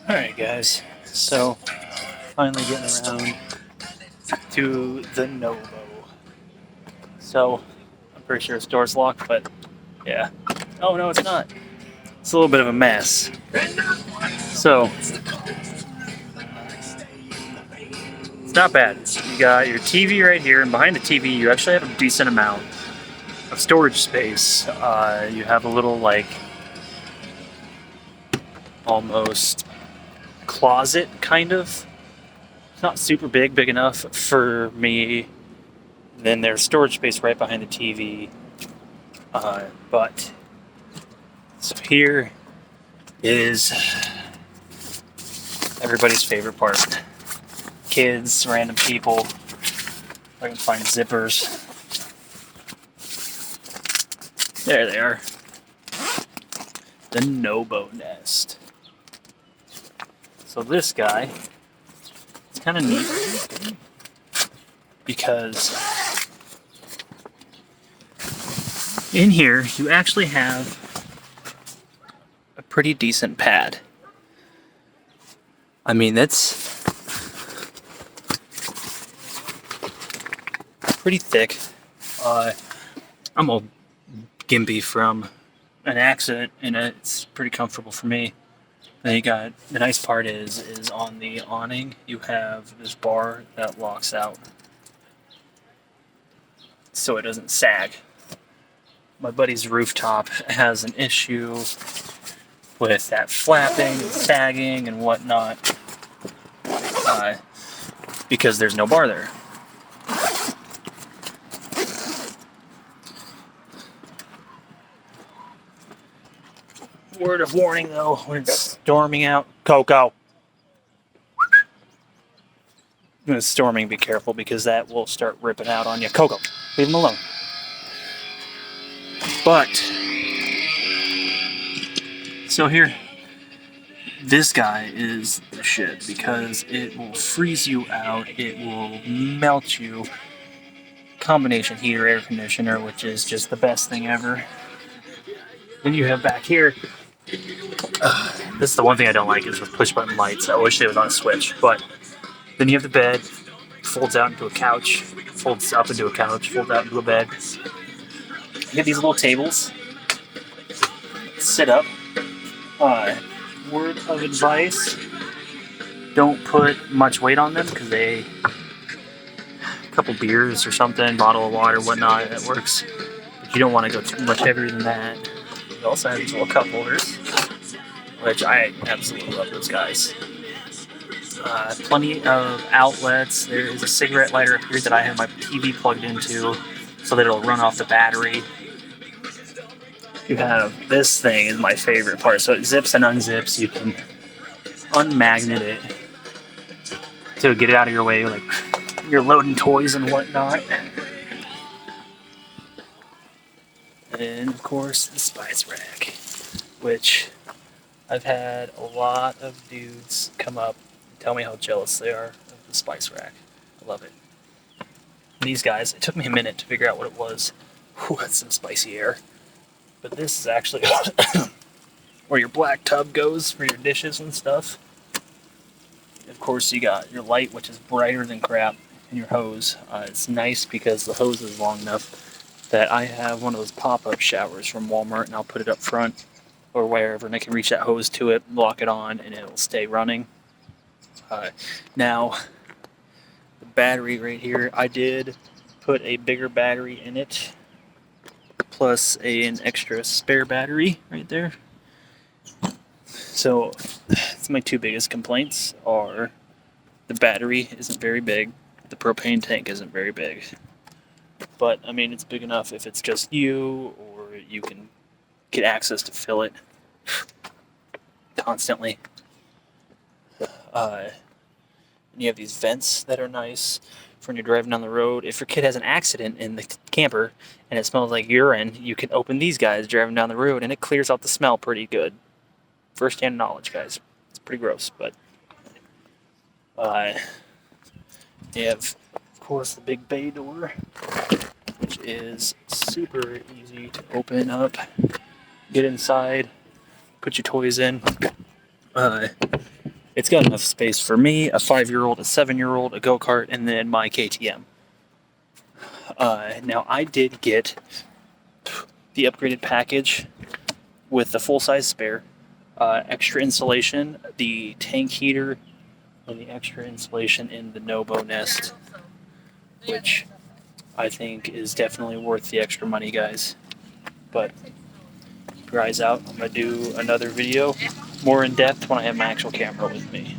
Alright guys, so finally getting around to the NoBo. So, I'm pretty sure the door's locked, but yeah. Oh no, it's not. It's a little bit of a mess. So, it's not bad. You got your TV right here, and behind the TV you actually have a decent amount of storage space. You have a little, like, almost closet, kind of. It's not super big enough for me. Then there's storage space right behind the TV. But so here is everybody's favorite part. Kids, random people. If I can find zippers. There they are. The NoBo nest. So this guy, it's kind of neat because in here you actually have a pretty decent pad. I mean, that's pretty thick. I'm all gimpy from an accident, and it's pretty comfortable for me. Then you got, the nice part is on the awning you have this bar that locks out so it doesn't sag. My buddy's rooftop has an issue with that flapping and sagging and whatnot because there's no bar there. Word of warning though, when it's storming out, Coco. When it's storming, be careful because that will start ripping out on you. Coco, leave him alone. But, so here, this guy is the shit because it will freeze you out, it will melt you. Combination heater, air conditioner, which is just the best thing ever. Then you have back here, this is the one thing I don't like is with push button lights. I wish it was on a switch, but then you have the bed, folds out into a couch, folds up into a couch, folds out into a bed. You have these little tables, sit up. Word of advice, don't put much weight on them because a couple beers or something, bottle of water, whatnot, that works. But you don't want to go too much heavier than that. You also have these little cup holders, which I absolutely love those guys. Plenty of outlets. There is a cigarette lighter up here that I have my TV plugged into so that it'll run off the battery. You have, this thing is my favorite part. So it zips and unzips. You can unmagnet it to get it out of your way, like you're loading toys and whatnot. And of course, the spice rack, which I've had a lot of dudes come up and tell me how jealous they are of the spice rack. I love it. And these guys, it took me a minute to figure out what it was. Whew, that's some spicy air. But this is actually where your black tub goes for your dishes and stuff. Of course, you got your light, which is brighter than crap, and your hose. It's nice because the hose is long enough that I have one of those pop-up showers from Walmart, and I'll put it up front or wherever, and I can reach that hose to it, lock it on, and it'll stay running. Now, the battery right here, I did put a bigger battery in it, plus an extra spare battery right there. So, it's my two biggest complaints are the battery isn't very big, the propane tank isn't very big. But, I mean, it's big enough if it's just you, or you can get access to fill it constantly. And you have these vents that are nice for when you're driving down the road. If your kid has an accident in the camper and it smells like urine, you can open these guys driving down the road and it clears out the smell pretty good. First-hand knowledge, guys. It's pretty gross, but you have, of course, the big bay door, which is super easy to open up, get inside, put your toys in. It's got enough space for me, a 5-year-old, a 7-year-old, a go-kart, and then my KTM. Now, I did get the upgraded package with the full-size spare, extra insulation, the tank heater, and the extra insulation in the NoBo nest, which I think is definitely worth the extra money, guys. But guys out, I'm going to do another video more in depth when I have my actual camera with me.